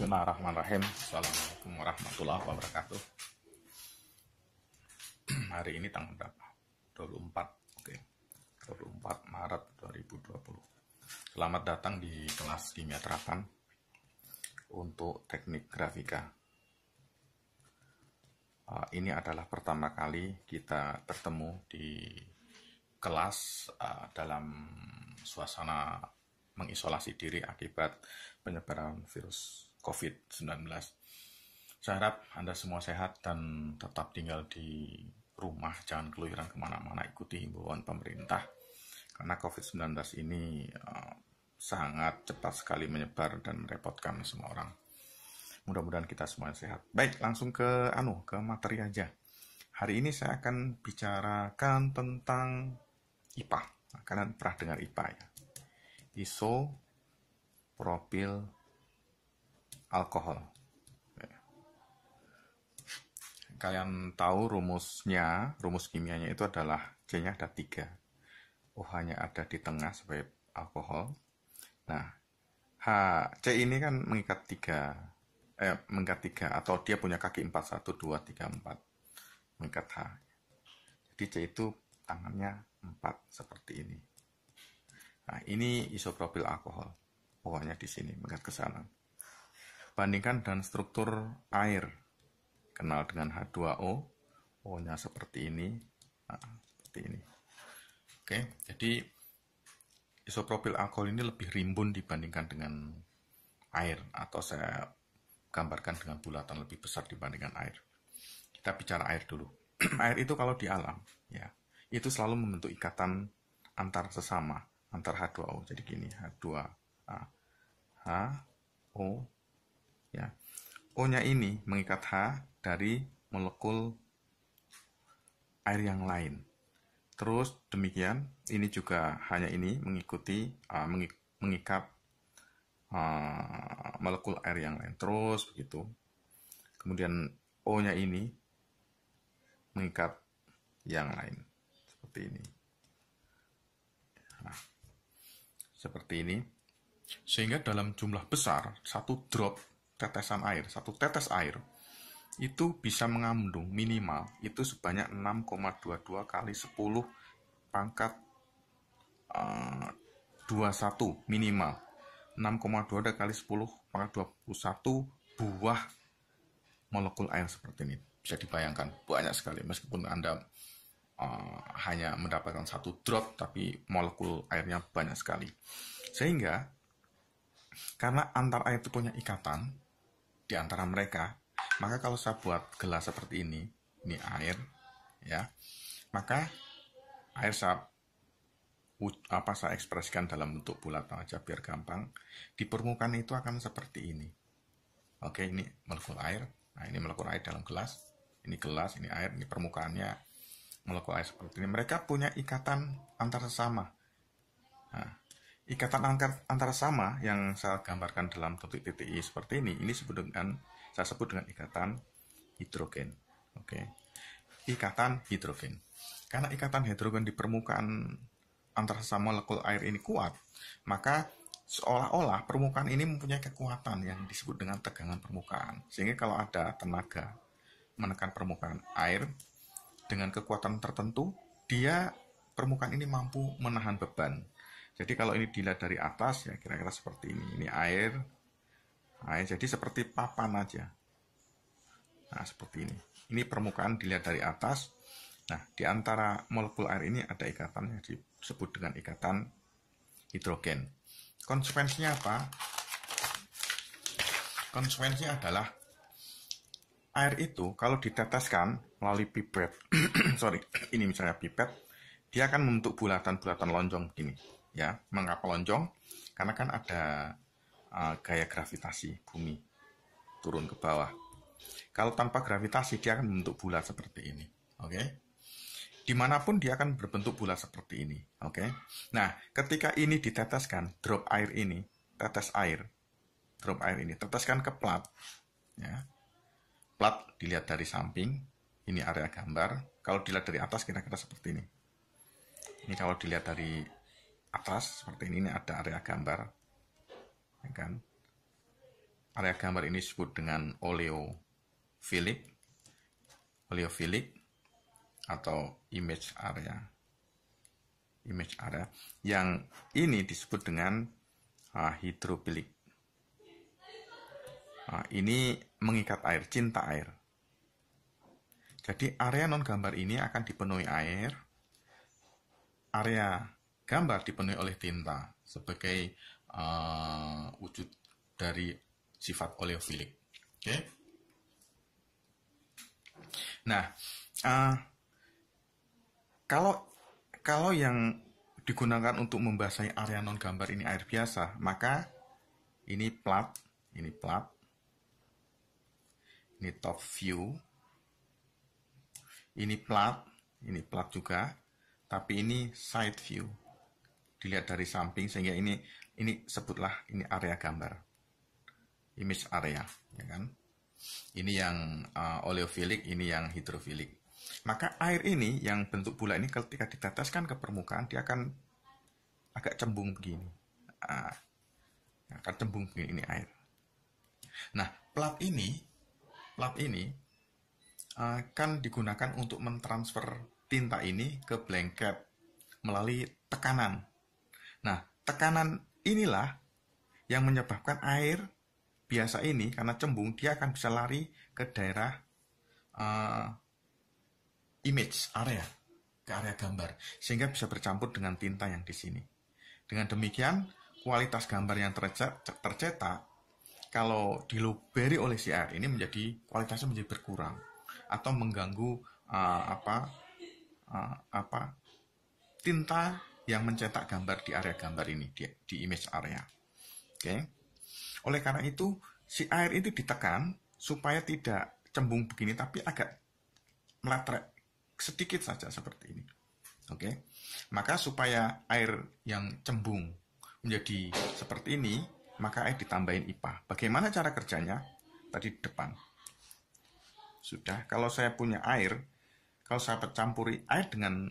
Bismillahirrahmanirrahim. Assalamualaikum warahmatullahi wabarakatuh. Hari ini tanggal berapa? 24. Oke. 24 Maret 2020. Selamat datang di kelas kimia terapan untuk teknik grafika. Ini adalah pertama kali kita bertemu di kelas dalam suasana mengisolasi diri akibat penyebaran virus COVID-19. Saya harap Anda semua sehat dan tetap tinggal di rumah, jangan keluyuran kemana-mana, ikuti himbauan pemerintah. Karena COVID-19 ini sangat cepat sekali menyebar dan merepotkan semua orang. Mudah-mudahan kita semua sehat. Baik, langsung ke materi aja. Hari ini saya akan bicarakan tentang IPA. Kalian pernah dengar IPA ya? Isopropil alkohol. Kalian tahu rumusnya, rumus kimianya itu adalah C-nya ada 3. OH-nya ada di tengah sebagai alkohol. Nah, C ini kan mengikat 3 atau dia punya kaki 4, 1, 2, 3, 4. Mengikat H. Jadi C itu tangannya 4 seperti ini. Nah, ini isopropil alkohol. OH-nya di sini, mengikat ke sana. Bandingkan dengan struktur air. Kenal dengan H2O. O-nya seperti ini. Nah, seperti ini. Oke, jadi isopropil alkohol ini lebih rimbun dibandingkan dengan air. Atau saya gambarkan dengan bulatan lebih besar dibandingkan air. Kita bicara air dulu. Air itu kalau di alam, ya, itu selalu membentuk ikatan antar sesama. Antar H2O, jadi gini, H2A, H-O, ya. O-nya ini mengikat H dari molekul air yang lain. Terus demikian, ini juga hanya ini mengikuti, mengikat molekul air yang lain. Terus begitu. Kemudian O-nya ini mengikat yang lain. Seperti ini. Nah, seperti ini, sehingga dalam jumlah besar, satu drop tetesan air, satu tetes air, itu bisa mengandung minimal, itu sebanyak 6,22 kali 10 pangkat 21 minimal. 6,22 kali 10 pangkat 21 buah molekul air seperti ini. Bisa dibayangkan, banyak sekali, meskipun Anda hanya mendapatkan satu drop, tapi molekul airnya banyak sekali. Sehingga, karena antar air itu punya ikatan di antara mereka, maka kalau saya buat gelas seperti ini air, ya, maka air saya ekspresikan dalam bentuk bulatan aja biar gampang. Di permukaan itu akan seperti ini. Oke, ini molekul air. Nah, ini molekul air dalam gelas. Ini gelas, ini air, ini permukaannya molekul air seperti ini. Mereka punya ikatan antar sesama. Nah, ikatan antar sesama yang saya gambarkan dalam titik I seperti ini saya sebut dengan ikatan hidrogen. Oke. Ikatan hidrogen. Karena ikatan hidrogen di permukaan antar sesama molekul air ini kuat, maka seolah-olah permukaan ini mempunyai kekuatan yang disebut dengan tegangan permukaan. Sehingga kalau ada tenaga menekan permukaan air dengan kekuatan tertentu, permukaan ini mampu menahan beban. Jadi kalau ini dilihat dari atas, ya kira-kira seperti ini. Ini air, jadi seperti papan aja. Nah, seperti ini. Ini permukaan dilihat dari atas. Nah, di antara molekul air ini ada ikatan yang disebut dengan ikatan hidrogen. Konsekuensinya apa? Konsekuensinya adalah air itu kalau diteteskan melalui pipet, ini misalnya pipet, dia akan membentuk bulatan-bulatan lonjong begini, ya. Mengapa lonjong? Karena kan ada gaya gravitasi bumi turun ke bawah. Kalau tanpa gravitasi dia akan membentuk bulat seperti ini, oke? Dimanapun dia akan berbentuk bulat seperti ini, oke? Nah, ketika ini diteteskan, drop air ini, teteskan ke plat, ya. Plat dilihat dari samping, ini area gambar. Kalau dilihat dari atas kira-kira seperti ini. Ini kalau dilihat dari atas seperti ini ada area gambar, ya kan? area gambar ini disebut dengan oleophilic atau image area. Yang ini disebut dengan hidrofilik. Ini mengikat air, cinta air. Jadi area non gambar ini akan dipenuhi air, area gambar dipenuhi oleh tinta sebagai wujud dari sifat oleofilik. Oke. Nah, kalau yang digunakan untuk membasahi area non gambar ini air biasa, maka ini plat, ini top view, ini plat juga, tapi ini side view, dilihat dari samping, sehingga ini sebutlah ini area gambar, image area, ya kan? Ini yang oleofilik, ini yang hidrofilik. Maka air ini yang bentuk bulat ini ketika diteteskan ke permukaan dia akan agak cembung begini. Akan cembung begini, ini air. Nah, plat ini kan digunakan untuk mentransfer tinta ini ke blanket melalui tekanan. Nah, tekanan inilah yang menyebabkan air biasa ini karena cembung dia akan bisa lari ke daerah image area, ke area gambar, sehingga bisa bercampur dengan tinta yang di sini. Dengan demikian, kualitas gambar yang tercetak kalau diluberi oleh si air ini kualitasnya menjadi berkurang atau mengganggu tinta yang mencetak gambar di area gambar ini, di image area. Oke. Oleh karena itu, si air itu ditekan supaya tidak cembung begini, tapi agak meletrek sedikit saja seperti ini. Oke. Maka supaya air yang cembung menjadi seperti ini, maka air ditambahin IPA. Bagaimana cara kerjanya? Tadi di depan. Sudah, kalau saya punya air, kalau saya campuri air dengan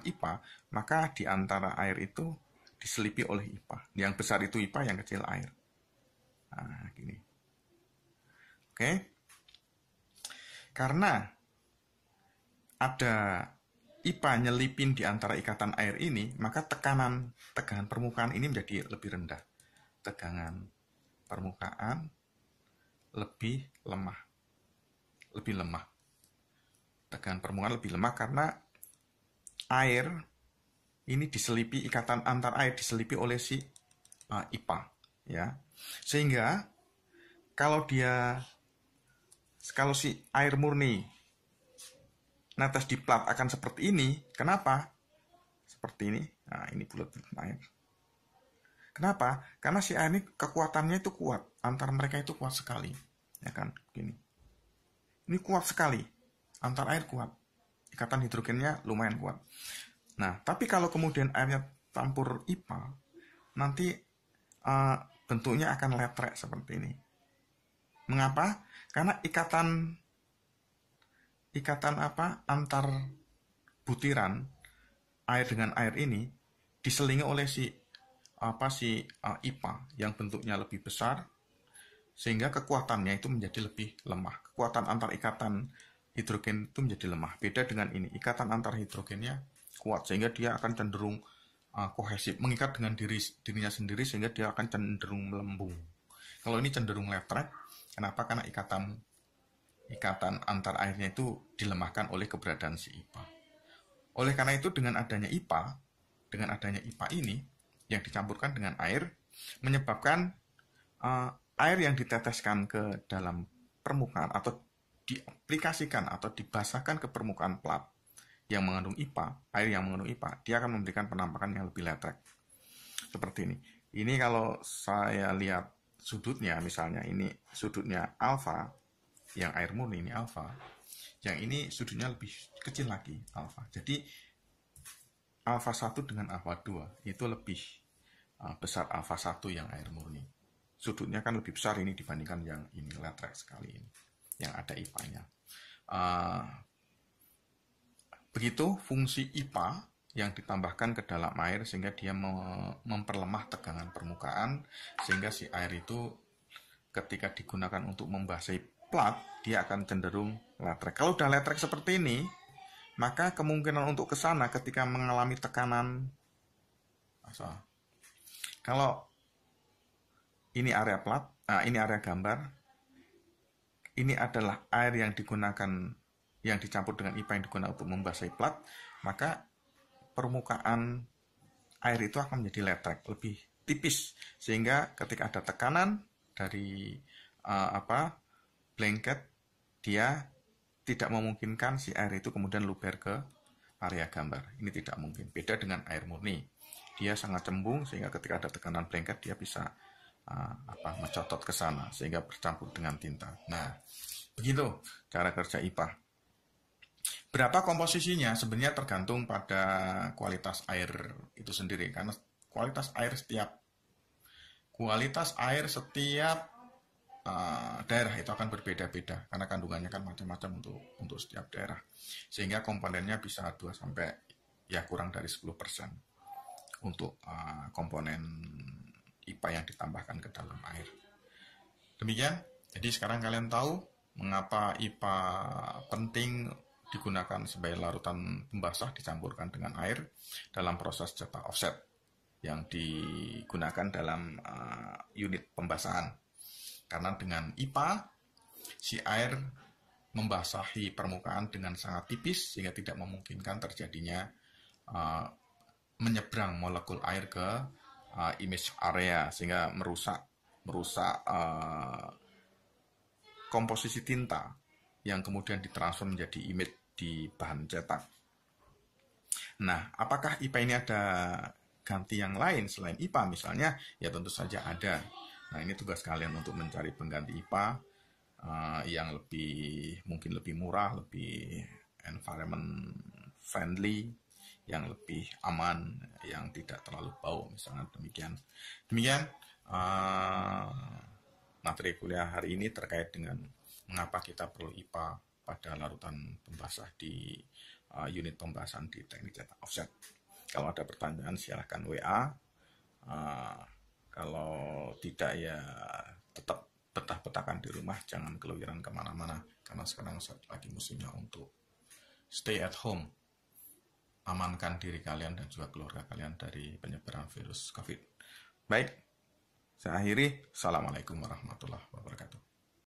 IPA, maka di antara air itu diselipi oleh IPA. Yang besar itu IPA, yang kecil air. Nah, gini. Oke. Karena ada IPA nyelipin di antara ikatan air ini, maka tegangan permukaan ini menjadi lebih rendah. Tegangan permukaan lebih lemah. Tegangan permukaan lebih lemah karena air ini diselipi, ikatan antar air diselipi oleh si IPA, ya. Sehingga kalau si air murni netes di plat akan seperti ini. Kenapa? Seperti ini. Nah, ini bulat-bulat air. Kenapa? Karena si air ini kekuatannya itu kuat. Antar mereka itu kuat sekali. Ya kan? Gini. Ini kuat sekali. Antar air kuat. Ikatan hidrogennya lumayan kuat. Nah, tapi kalau kemudian airnya campur IPA, nanti bentuknya akan letrek seperti ini. Mengapa? Karena ikatan antar butiran air dengan air ini diselingi oleh si IPA yang bentuknya lebih besar, sehingga kekuatannya itu menjadi lebih lemah. Kekuatan antar ikatan hidrogen itu menjadi lemah. Beda dengan ini, ikatan antar hidrogennya kuat, sehingga dia akan cenderung kohesif, mengikat dengan dirinya sendiri, sehingga dia akan cenderung melembung. Kalau ini cenderung letrek, kenapa? Karena ikatan antar airnya itu dilemahkan oleh keberadaan si IPA. Oleh karena itu, dengan adanya IPA ini yang dicampurkan dengan air, menyebabkan air yang diteteskan ke dalam permukaan atau diaplikasikan atau dibasahkan ke permukaan plat yang mengandung IPA, air yang mengandung IPA, dia akan memberikan penampakan yang lebih letrek. Seperti ini. Ini kalau saya lihat sudutnya, misalnya ini sudutnya alfa, yang air murni ini alfa, yang ini sudutnya lebih kecil lagi alfa. Jadi alfa 1 dengan alfa 2 itu lebih besar alfa 1 yang air murni. Sudutnya kan lebih besar ini dibandingkan yang ini, letrek sekali ini, yang ada IPA-nya. Begitu fungsi IPA yang ditambahkan ke dalam air sehingga dia memperlemah tegangan permukaan, sehingga si air itu ketika digunakan untuk membasahi plat, dia akan cenderung letrek. Kalau udah letrek seperti ini, maka kemungkinan untuk ke sana ketika mengalami tekanan, kalau ini area plat, ini area gambar, ini adalah air yang digunakan, yang dicampur dengan IPA yang digunakan untuk membasahi plat, maka permukaan air itu akan menjadi letrek, lebih tipis, sehingga ketika ada tekanan dari blanket, dia tidak memungkinkan si air itu kemudian luber ke area gambar. Ini tidak mungkin. Beda dengan air murni, dia sangat cembung sehingga ketika ada tekanan blanket dia bisa mencotot ke sana sehingga bercampur dengan tinta. Nah, begitu cara kerja IPA. Berapa komposisinya sebenarnya tergantung pada kualitas air itu sendiri, karena kualitas air setiap daerah itu akan berbeda-beda karena kandungannya kan macam-macam untuk setiap daerah, sehingga komponennya bisa 2 sampai ya kurang dari 10% untuk komponen IPA yang ditambahkan ke dalam air. Demikian, jadi sekarang kalian tahu mengapa IPA penting digunakan sebagai larutan pembasah dicampurkan dengan air dalam proses cetak offset yang digunakan dalam unit pembasahan. Karena dengan IPA, si air membasahi permukaan dengan sangat tipis sehingga tidak memungkinkan terjadinya menyeberang molekul air ke image area sehingga merusak komposisi tinta yang kemudian ditransfer menjadi image di bahan cetak. Nah, apakah IPA ini ada ganti yang lain selain IPA misalnya? Ya tentu saja ada. Nah, ini tugas kalian untuk mencari pengganti IPA yang mungkin lebih murah, lebih environment friendly, yang lebih aman, yang tidak terlalu bau, misalnya demikian. Demikian materi kuliah hari ini terkait dengan mengapa kita perlu IPA pada larutan pembasah di unit pembasahan di teknik cetak offset. Kalau ada pertanyaan silahkan WA. Kalau tidak ya tetap betah-betahkan di rumah, jangan keluyuran kemana-mana karena sekarang lagi musimnya untuk stay at home. Amankan diri kalian dan juga keluarga kalian dari penyebaran virus COVID. Baik, saya akhiri. Assalamualaikum warahmatullahi wabarakatuh.